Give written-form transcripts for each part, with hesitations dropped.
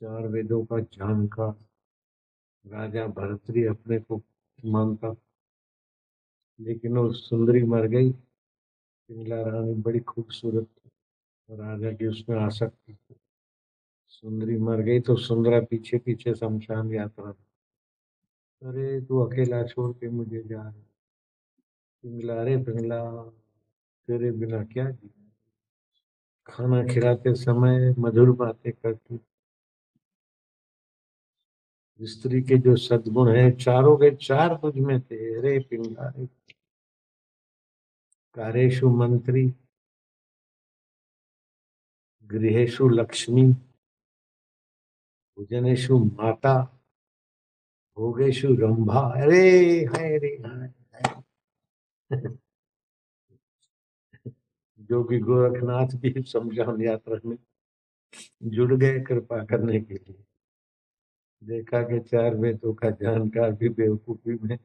चार वेदों का जानकार राजा भरतरी अपने को मानता, लेकिन वो सुंदरी मर गई। पिंगला रानी बड़ी खूबसूरत थी, राजा की उसमें आसक्ति थी। सुंदरी मर गई तो सुंदरा पीछे पीछे शमशान यात्रा में। अरे तू अकेला छोड़ के मुझे जा रही पिंगला, रे पिंगला, तेरे बिना क्या जी। खाना खिलाते समय मधुर बातें करती। स्त्री के जो सद्गुण है चारों के चार तुझ में थे, रे पिंगला रे। कार्येषु मंत्री, गृहेषु लक्ष्मी, भोजनेषु माता, भोगेषु रंभा। अरे हाय रे हाय हाय। जोगी गोरखनाथ भी शमशान यात्रा में जुड़ गए कृपा करने के लिए। देखा कि चार वेदों का जानकार भी बेवकूफी में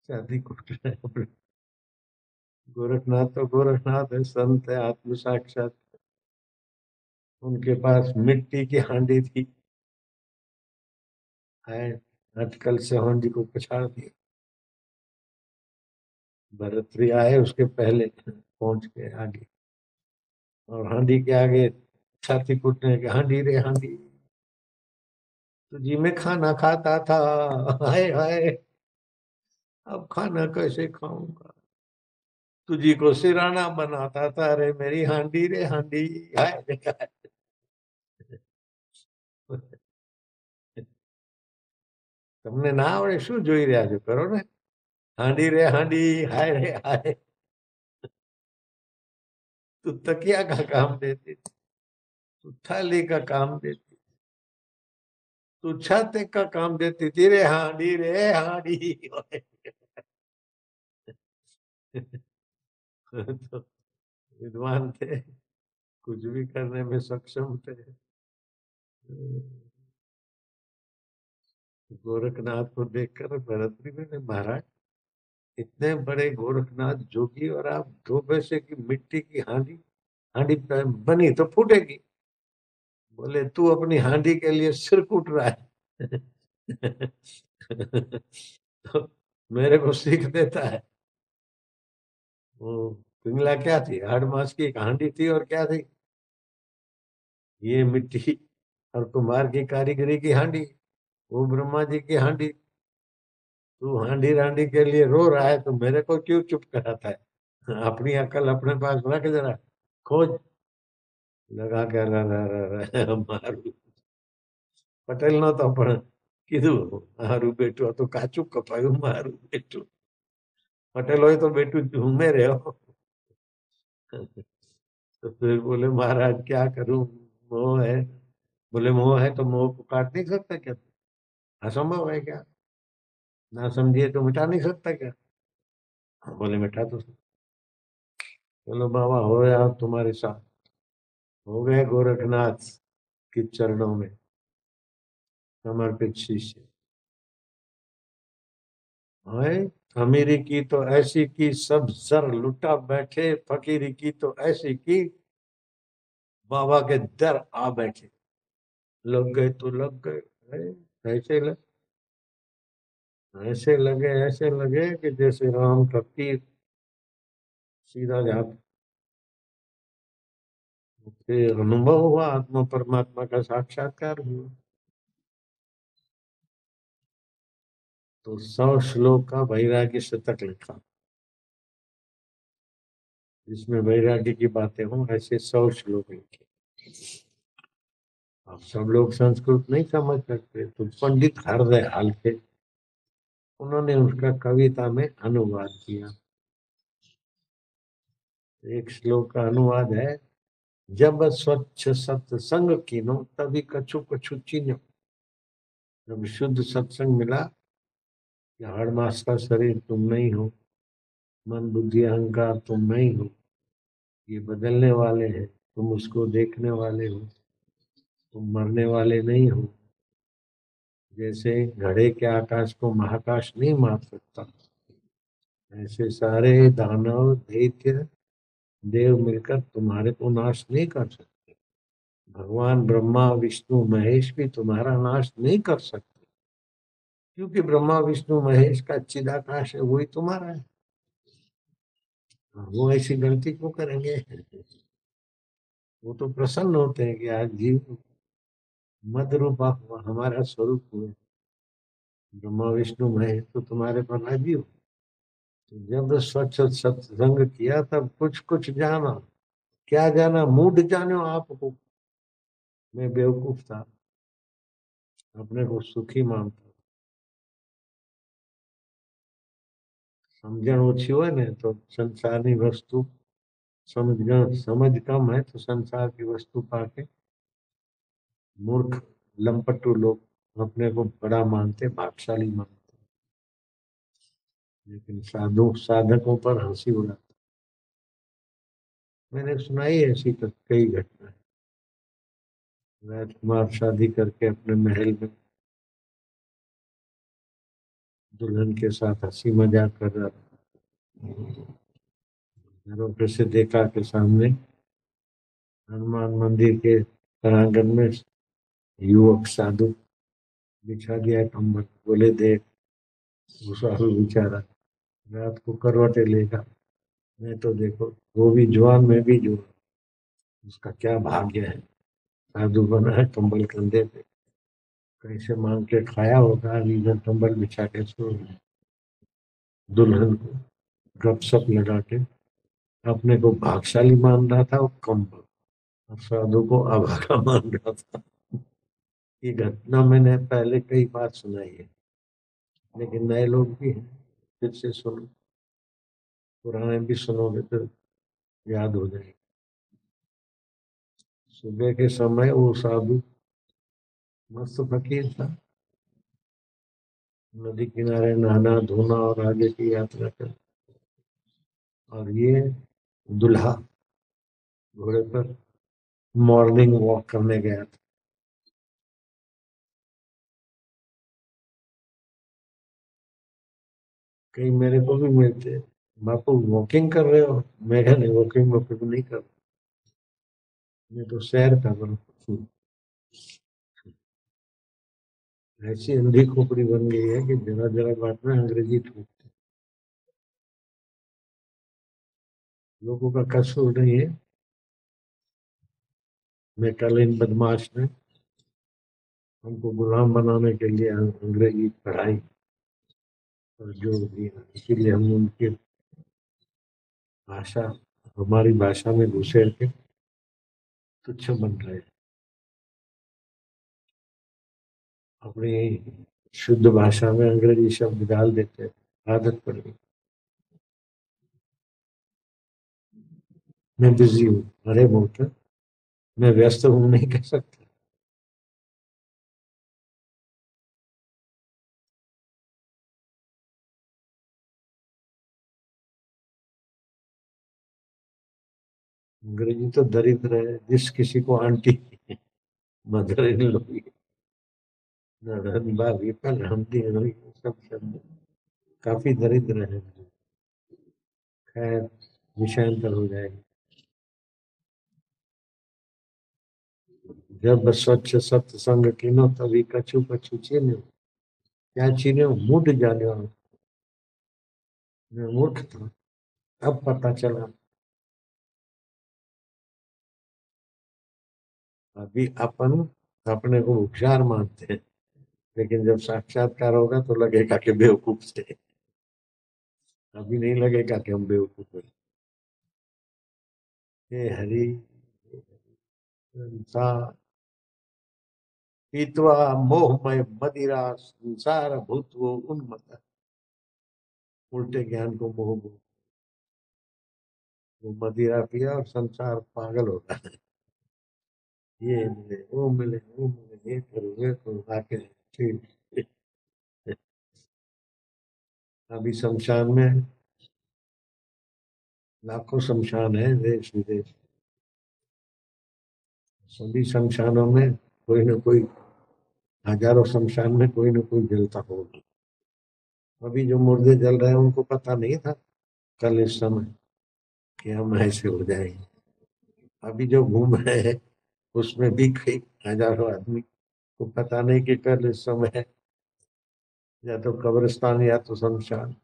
शादी कुट रहे हैं। गोरखनाथ तो गोरखनाथ है, संत है, आत्म साक्षात। उनके पास मिट्टी की हांडी थी, है अटकल से हांडी को पछाड़ दिया। भरतरी आए उसके पहले पहुंच गए आगे, और हांडी के आगे छाती कूटने के, हांडी रे हांडी, तुझी में खाना खाता था, हाय हाय, अब खाना कैसे खाऊंगा। तुझी को सिराना बनाता था, रे मेरी हांडी रे हांडी, हाय रे हाय। તમને ના આવડે શું જોઈ રહ્યા છો, કરો ને। हांडी रे हांडी, हाय रे हाय। तू तकिया का काम देती थी, तू थाली का काम देती, तू छाते का काम देती थी, रे हांडी रे हांडी। तो विद्वान थे, कुछ भी करने में सक्षम थे। गोरखनाथ को देखकर भरतरी ने, महाराज इतने बड़े गोरखनाथ जोगी, और आप दो पैसे की मिट्टी की हांडी, हांडी बनी तो फूटेगी। बोले तू अपनी हांडी के लिए सिर कूट रहा है। तो मेरे को सीख देता है। वो पिंगला क्या थी, हाड़ मास की एक हांडी थी, और क्या थी, ये मिट्टी और कुम्हार की कारीगरी की हांडी, वो ब्रह्मा जी की हांडी। तू हांडी रांडी के लिए रो रहा है तो मेरे को क्यों चुप कराता है। अपनी अकल अपने पास रख, जरा खोज। लगा के मारू पटेल नो तो पण कीधु मारू बेटू तो काचू कपायु मारू बेटू। पटेल हो तो बेटू झूमे रहे हो। तो फिर बोले महाराज क्या करूं, मोह है। बोले मोह है तो मोह को काट नहीं सकता क्या, असंभव है क्या, ना समझिए तो मिटा नहीं सकता क्या। बोले मिटा तो सकता। चलो बाबा हो गया तुम्हारे साथ, हो गए गोरखनाथ के चरणों में समर्पित शिष्य। है अमीरी की तो ऐसी की, सब सर लुटा बैठे, फकीरी की तो ऐसी की, बाबा के दर आ बैठे। लग गए तो लग गए, ऐसे लग, ऐसे लगे कि जैसे राम का तीर सीधा जाता। फिर अनुभव हुआ, आत्मा परमात्मा का साक्षात्कार हुआ। तो 100 श्लोक का वैराग्य शतक लिखा, जिसमें वैराग्य की बातें हों, ऐसे 100 श्लोक लिखे। अब सब लोग संस्कृत नहीं समझ सकते, तो पंडित हृदय हाल थे, उन्होंने उसका कविता में अनुवाद किया। एक श्लोक का अनुवाद है, जब स्वच्छ सत्संग कीनो, तभी कछु कछु चीनो। जब शुद्ध सत्संग मिला कि हर मास का शरीर तुम नहीं हो, मन बुद्धि अहंकार तुम नहीं हो, ये बदलने वाले हैं, तुम उसको देखने वाले हो, तुम मरने वाले नहीं हो। जैसे घड़े के आकाश को महाकाश नहीं मार सकता, ऐसे सारे दानव दैत्य देव मिलकर तुम्हारे को नाश नहीं कर सकते। भगवान ब्रह्मा विष्णु महेश भी तुम्हारा नाश नहीं कर सकते, क्योंकि ब्रह्मा विष्णु महेश का चिदाकाश है, वही तुम्हारा है। वो ऐसी गलती क्यों करेंगे? वो तो प्रसन्न होते हैं कि आज जीव मद रूप हमारा स्वरूप हुए, ब्रह्मा विष्णु महेश तो तुम्हारे पर राजी हो। तो जब स्वच्छ सत्संग किया तब कुछ कुछ जाना। क्या जाना? मूड जानो आपको। मैं बेवकूफ था, अपने को सुखी मानता। समझण ओછી હોય ને तो संसारनी वस्तु समझ कम है तो संसार की वस्तु पाके मूर्ख लंपटू लोग अपने को बड़ा मानते, भागशाली मानते, लेकिन साधु साधकों पर हंसी उड़ाते। मैंने सुनाई ऐसी कई घटनाएं। राजकुमार शादी करके अपने महल में दुल्हन के साथ हंसी मजाक कर रहा था। घरों से देखा के सामने हनुमान मंदिर के प्रांगण में युवक साधु बिछा दिया कंबल। बोले देख, वो साधु बेचारा रात को करवटे लेगा, मैं तो देखो वो भी जवान, मैं भी जवान, उसका क्या भाग्य है। साधु बना है, कंबल कंधे पे, कैसे मांग के खाया होगा, इधर कंबल बिछा के सो रहा है। दुल्हन को गपशप लगा के अपने को भागशाली मान रहा था वो कंबल, और साधु को अभागा मान रहा था। ये घटना मैंने पहले कई बार सुनाई है, लेकिन नए लोग भी हैं, फिर से सुनो, पुराने भी सुनोगे तो याद हो जाएगा। सुबह के समय वो साधु मस्त फकीर था, नदी किनारे नहाना धोना और आगे की यात्रा कर। और ये दुल्हा घोड़े पर मॉर्निंग वॉक करने गया था। कई मेरे को भी मिलते, बापू वॉकिंग कर रहे हो? मैं कहा नहीं, वॉकिंग वॉकिंग नहीं कर, मैं तो सैर कर रहा हूँ। ऐसी अंधी खोपड़ी बन गई है कि जरा जरा बात में अंग्रेजी ठोकते। लोगों का कसूर नहीं है। मैं कल इन बदमाश ने हमको गुलाम बनाने के लिए अंग्रेजी पढ़ाई और जोर दिया, इसीलिए हम उनकी भाषा, हमारी भाषा में घुसेड़ के तुच्छ बन रहे हैं। अपनी शुद्ध भाषा में अंग्रेजी शब्द डाल देते हैं, आदत पड़ गई। मैं बिजी हूँ, अरे मोटा, मैं व्यस्त हूँ नहीं कह सकता। अंग्रेजी तो दरिद्र है, जिस किसी को आंटी मदर इन लॉ, भाभी पर हमदी सब शब्द काफी दरिद्र है। खैर, विषयांतर हो जाएगा। जब स्वच्छ सत्संग कीनो तभी कछु कछु छीन्यो। क्या छीन्यो? मूड जाने। मैं मूर्ख था, अब पता चला। अभी अपन अपने को होशियार मानते हैं, लेकिन जब साक्षात्कार होगा तो लगेगा कि बेवकूफ थे। अभी नहीं लगेगा कि हम बेवकूफ हैं। हे हरि, संसार पीतवा मोहमय मदिरा संसार भूतवो उन्मत्त। उल्टे ज्ञान को मोह बोल, वो मदिरा पिया और संसार पागल होता है। ये मिले वो मिले वो मिले, ये करो ये करो, आके ठीक। अभी शमशान में लाखों शमशान है देश विदेश, सभी शमशानों में कोई ना कोई, हजारों शमशान में कोई ना कोई जलता होगा। अभी जो मुर्दे जल रहे हैं उनको पता नहीं था कल इस समय कि हम ऐसे हो जाएंगे। अभी जो घूम रहे हैं उसमें भी कई हजारों आदमी को पता नहीं कि कल इस समय या तो कब्रिस्तान या तो शमशान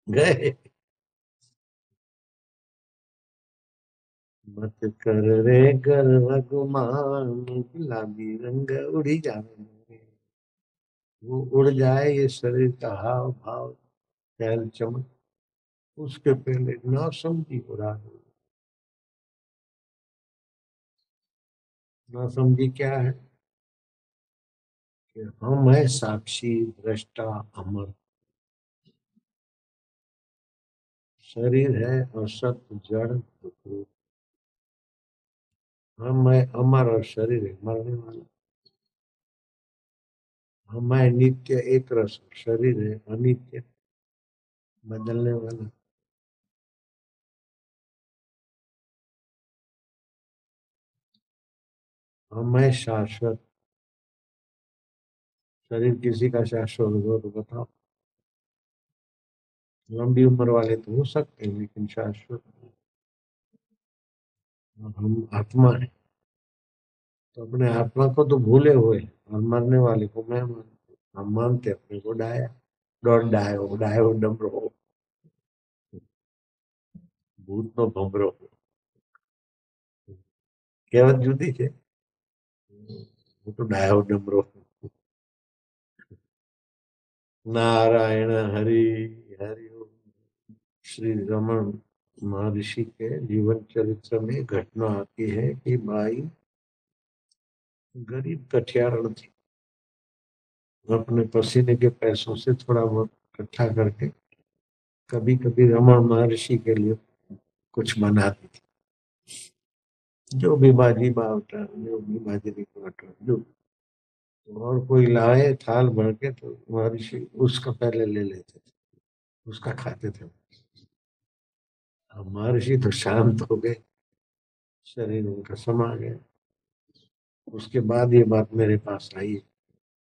गए। मत कर रे गर्व गुमान, गुलाबी रंग उड़ी जाए, वो उड़ जाए ये शरीर का हाव भाव, चहल चमक, उसके पहले ना समझी उड़ा दो। ना समझी क्या है कि हम है साक्षी दृष्टा अमर, शरीर है और सत्य जड़ दुख। हम है अमर और शरीर है मरने वाला। हम है नित्य एक रस, शरीर है अनित्य बदलने वाला। हम है शाश्वत, शरीर किसी का शाश्वत हो तो बताओ। लंबी उम्र वाले तो हो सकते हैं लेकिन शाश्वत नहीं। और हम आत्मा है, तो अपने आत्मा को तो भूले हुए हैं, और मरने वाले को मैं मानते, हम मानते अपने को डाया। डॉट डायो डायो डमरो, भूत नो भमरो, કહેવત જુદી છે। હું તો ડાયો ડમરો। नारायण हरि हरि ओम। श्री रमन महर्षि के जीवन चरित्र में घटना आती है कि बाई गरीब कठियारण थी, अपने पसीने के पैसों से थोड़ा बहुत इकट्ठा करके कभी कभी रमन महर्षि के लिए कुछ बनाती थी। जो भी बाजी बावटा, जो भी बाजरी का आटा, जो और कोई लाए थाल भर के तो महर्षि उसका पहले ले लेते थे, उसका खाते थे। अब महर्षि तो शांत हो गए, शरीर उनका समा गया। उसके बाद ये बात मेरे पास आई।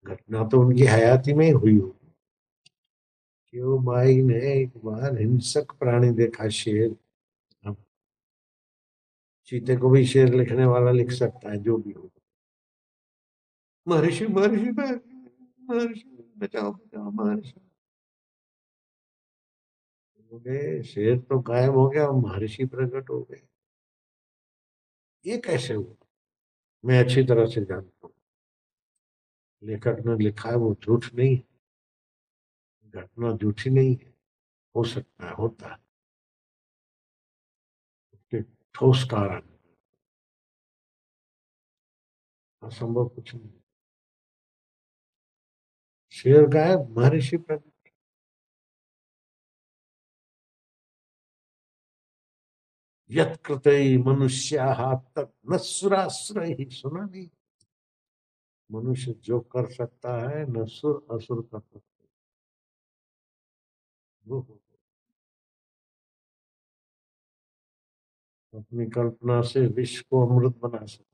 घटना तो उनकी हयाती में ही हुई हो कि वो बाई ने एक बार हिंसक प्राणी देखा, शेर। अब चीते को भी शेर लिखने वाला लिख सकता है, जो भी हो। महर्षि महर्षि महर्षि बचाओ बचाओ महर्षि। बोले शेर तो गायब हो गया और महर्षि प्रकट हो गए, ये कैसे हुआ? मैं अच्छी तरह से जानता हूँ, लेखक ने लिखा है वो झूठ नहीं है, घटना झूठी नहीं है। हो सकता है, होता है, उसके ठोस कारण, असंभव कुछ नहीं। शेर गायब, महर्षि प्रकट। यत कृतई मनुष्याः तत् नसुराश्रय, सुना नहीं? मनुष्य जो कर सकता है न सुर असुर कर सकते। वो अपनी कल्पना से विश्व को अमृत बना सकते,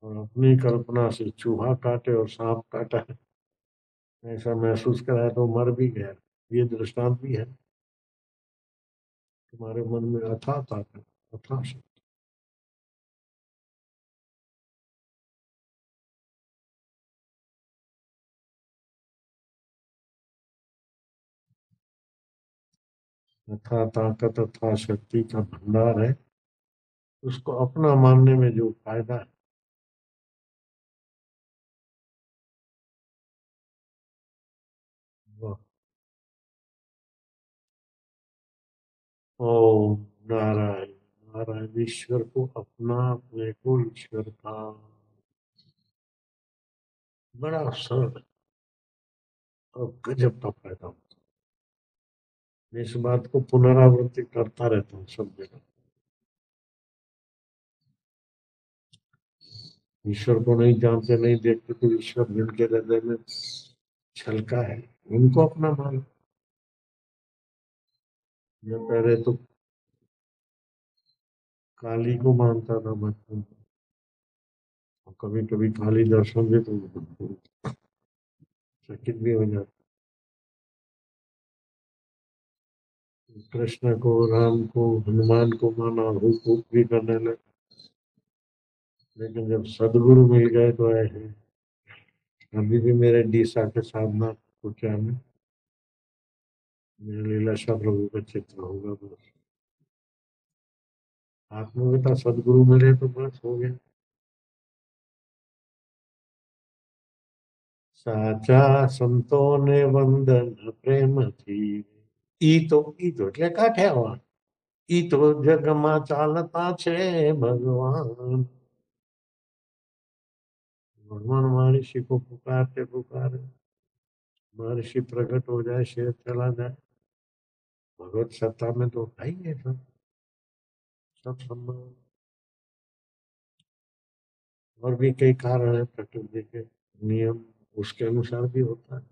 और अपनी कल्पना से चूहा काटे और सांप काटा है, ऐसा महसूस कराया तो मर भी गया। ये दृष्टांत भी है। तुम्हारे मन में अथाह ताकत, अथाह शक्ति। अथाह ताकत अथाह शक्ति का भंडार है, उसको अपना मानने में जो फायदा है। वह ओम नारायण नारायण, ईश्वर को अपना, अपने को ईश्वर का। बड़ा सरल और गजब का फायदा होता है। इस बात को पुनरावृत्ति करता रहता हूँ सब जगह। ईश्वर को नहीं जानते नहीं देखते तो ईश्वर जिनके हृदय में छलका है उनको अपना मान। मैं पहले तो काली को मानता था बचपन में, और कभी कभी काली दर्शन दे तो चकित भी हो जाता। कृष्ण को, राम को, हनुमान को माना, हुक हुक भी करने लगे। लेकिन जब सदगुरु मिल गए तो ऐसे अभी भी मेरे डीसा के साधना कुटिया में मेरा लीलाशाह प्रभु का चित्र होगा बस। आत्मविता सदगुरु मिले तो बस हो गया। साचा संतो ने वंदन प्रेम थी। ઈ તો એટલે કાઠિયાવાડ ઈ તો જગમાં ચાલતા છે भगवान। भगवान महर्षि को पुकारते पुकारे महर्षि प्रकट हो जाए, शेर चला जाए, भगवत सत्ता में तो है ही है सब, सब संभव है। और भी कई कारण है, प्रकृति के नियम उसके अनुसार भी होता है।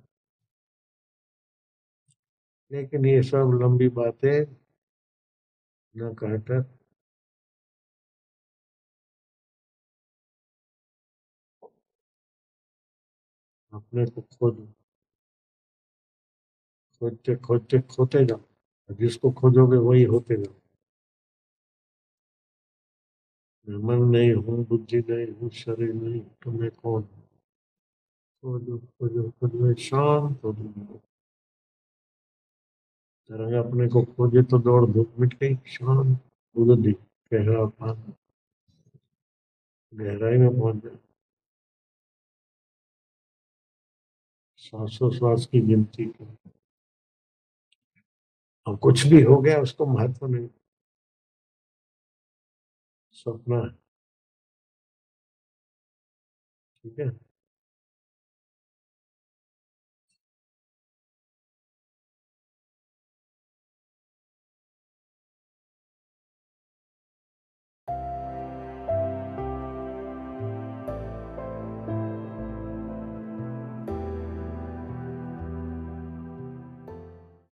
लेकिन ये सब लंबी बातें न कहकर अपने को खोद खोदते खोदते खोते जाओ। जिसको खोजोगे वही होते जाओ। मैं मन नहीं हूँ, बुद्धि नहीं हूँ, शरीर नहीं, तो मैं कौन हूँ? खोजो खोजो खोजो, शांत हो जाओ। तरंग अपने को खोजे तो दौड़ धूप मिट गई, शांत बुद्धि गहरा पानी, गहराई में पहुंच जाए। श्वासोश्वास की गिनती की। और कुछ भी हो गया उसको महत्व नहीं। सपना है, ठीक है।